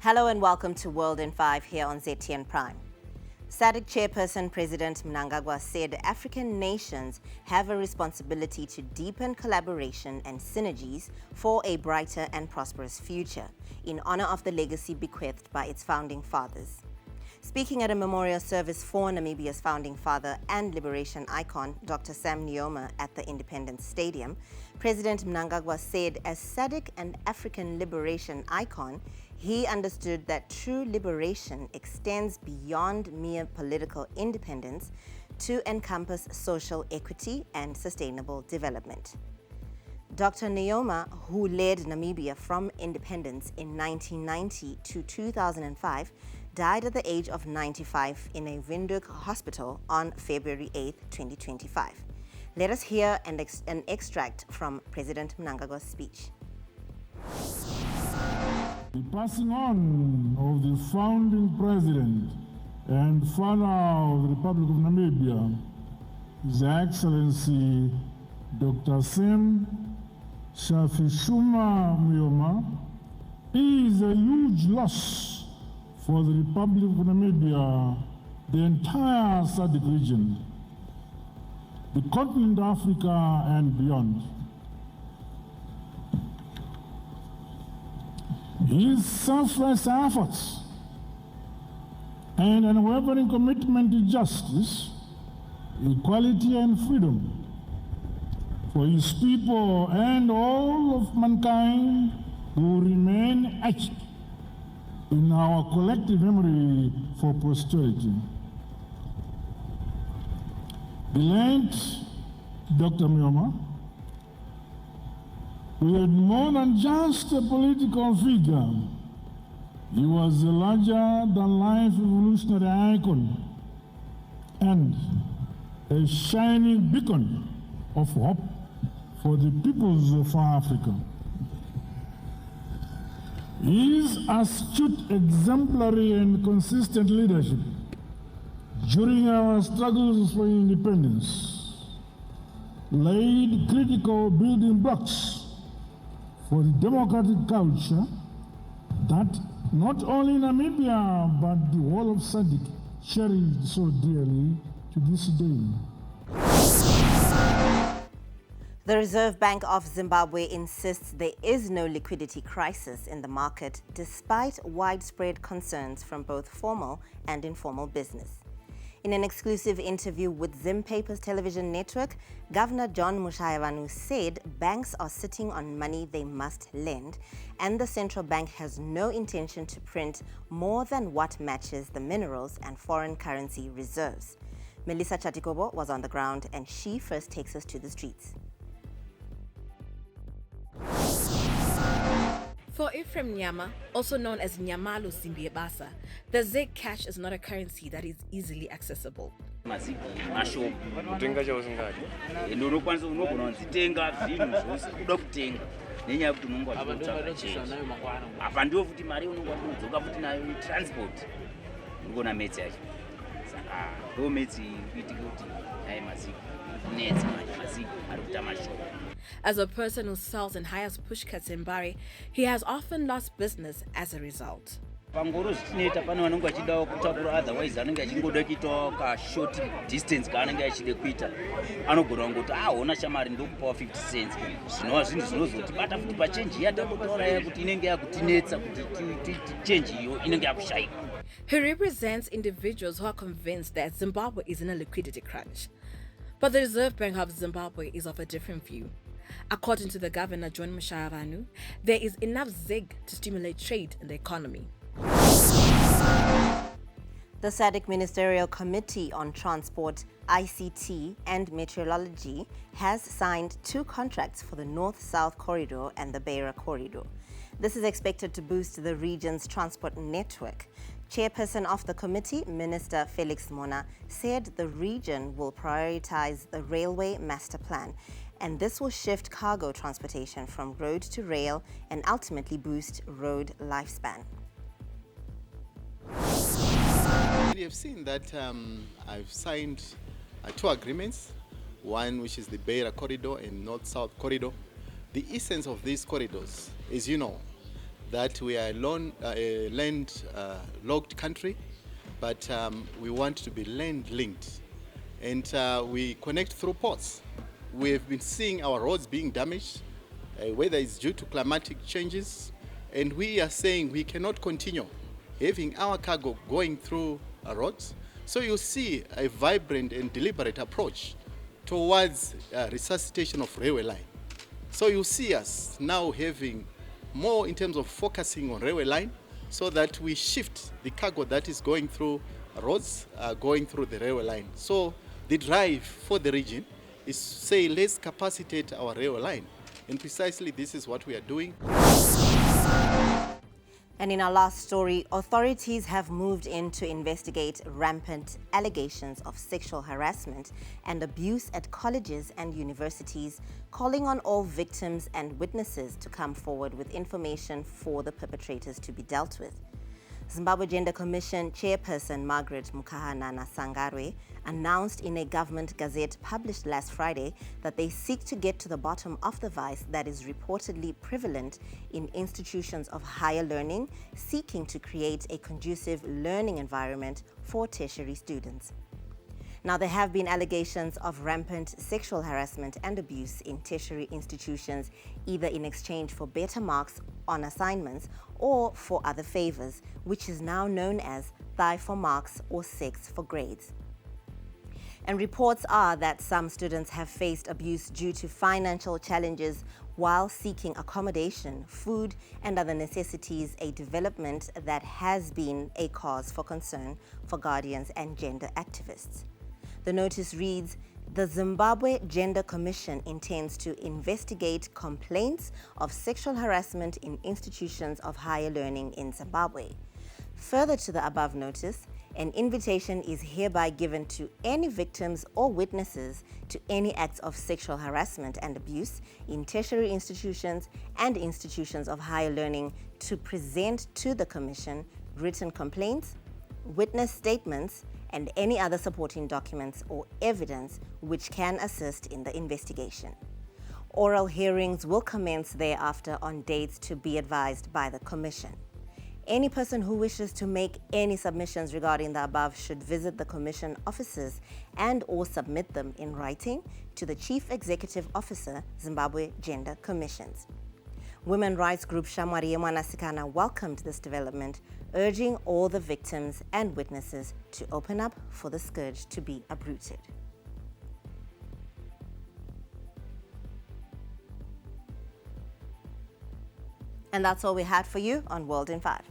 Hello and welcome to World in 5 here on ZTN Prime. SADC chairperson President Mnangagwa said African nations have a responsibility to deepen collaboration and synergies for a brighter and prosperous future in honor of the legacy bequeathed by its founding fathers. Speaking at a memorial service for Namibia's founding father and liberation icon, Dr. Sam Nujoma, at the Independence Stadium, President Mnangagwa said as SADC and African liberation icon, he understood that true liberation extends beyond mere political independence to encompass social equity and sustainable development. Dr. Nujoma, who led Namibia from independence in 1990 to 2005, died at the age of 95 in a Windhoek hospital on February 8, 2025. Let us hear an extract from President Mnangagwa's speech. The passing on of the founding president and father of the Republic of Namibia, His Excellency Dr. Sam Shafishuma Nujoma, is a huge loss for the Republic of Namibia, the entire SADC region, the continent of Africa and beyond. His selfless efforts and unwavering commitment to justice, equality and freedom for his people and all of mankind will remain etched in our collective memory for posterity. The late Dr. Nujoma, who had more than just a political figure, he was a larger-than-life revolutionary icon and a shining beacon of hope for the peoples of Africa. His astute, exemplary and consistent leadership during our struggles for independence laid critical building blocks for the democratic culture that not only Namibia but the whole of SADC cherished so dearly to this day. The Reserve Bank of Zimbabwe insists there is no liquidity crisis in the market despite widespread concerns from both formal and informal business. In an exclusive interview with Zim Papers television network, Governor John Mushayevanu said banks are sitting on money they must lend and the central bank has no intention to print more than what matches the minerals and foreign currency reserves. Melissa Chatikobo was on the ground and she first takes us to the streets. For Ephraim Nyama, also known as Nyamalo Simbiebasa, the ZEG cash is not a currency that is easily accessible. As a person who sells and hires pushcarts in Bari, he has often lost business as a result. Otherwise, anenge ka short distance kaanenge achide kuita anogona ngoti ona shamari ndokupawo 50 cents zvinova zvinhu zvinozoti bata futi pachange yatakutora yakuti inenge yakutinetsa kuti change iyo inenge yakushaika. He represents individuals who are convinced that Zimbabwe is in a liquidity crunch. But the Reserve Bank of Zimbabwe is of a different view. According to the governor, John Mushayevanu, there is enough ZEG to stimulate trade in the economy. The SADC Ministerial Committee on Transport, ICT and Meteorology has signed 2 contracts for the North-South Corridor and the Beira Corridor. This is expected to boost the region's transport network. Chairperson of the committee, Minister Felix Mona, said the region will prioritize the railway master plan, and this will shift cargo transportation from road to rail and ultimately boost road lifespan. We have seen that I've signed 2 agreements, one which is the Beira Corridor and North-South Corridor. The essence of these corridors is, that we are a land-locked country, but we want to be land-linked. And we connect through ports. We have been seeing our roads being damaged, whether it's due to climatic changes, and we are saying we cannot continue having our cargo going through roads. So you see a vibrant and deliberate approach towards resuscitation of railway line. So you see us now having more in terms of focusing on railway line so that we shift the cargo that is going through roads, going through the railway line. So the drive for the region is to say, let's capacitate our railway line. And precisely this is what we are doing. And in our last story, authorities have moved in to investigate rampant allegations of sexual harassment and abuse at colleges and universities, calling on all victims and witnesses to come forward with information for the perpetrators to be dealt with. Zimbabwe Gender Commission Chairperson Margaret Mukahanana Sangarwe announced in a government gazette published last Friday that they seek to get to the bottom of the vice that is reportedly prevalent in institutions of higher learning, seeking to create a conducive learning environment for tertiary students. Now, there have been allegations of rampant sexual harassment and abuse in tertiary institutions, either in exchange for better marks on assignments or for other favors, which is now known as thigh for marks or sex for grades. And reports are that some students have faced abuse due to financial challenges while seeking accommodation, food, and other necessities, a development that has been a cause for concern for guardians and gender activists. The notice reads, the Zimbabwe Gender Commission intends to investigate complaints of sexual harassment in institutions of higher learning in Zimbabwe. Further to the above notice, an invitation is hereby given to any victims or witnesses to any acts of sexual harassment and abuse in tertiary institutions and institutions of higher learning to present to the Commission written complaints, witness statements, and any other supporting documents or evidence which can assist in the investigation. Oral hearings will commence thereafter on dates to be advised by the Commission. Any person who wishes to make any submissions regarding the above should visit the Commission offices and/or submit them in writing to the Chief Executive Officer, Zimbabwe Gender Commissions. Women rights group Shamwari Mwanasikana welcomed this development, urging all the victims and witnesses to open up for the scourge to be uprooted. And that's all we had for you on World in 5.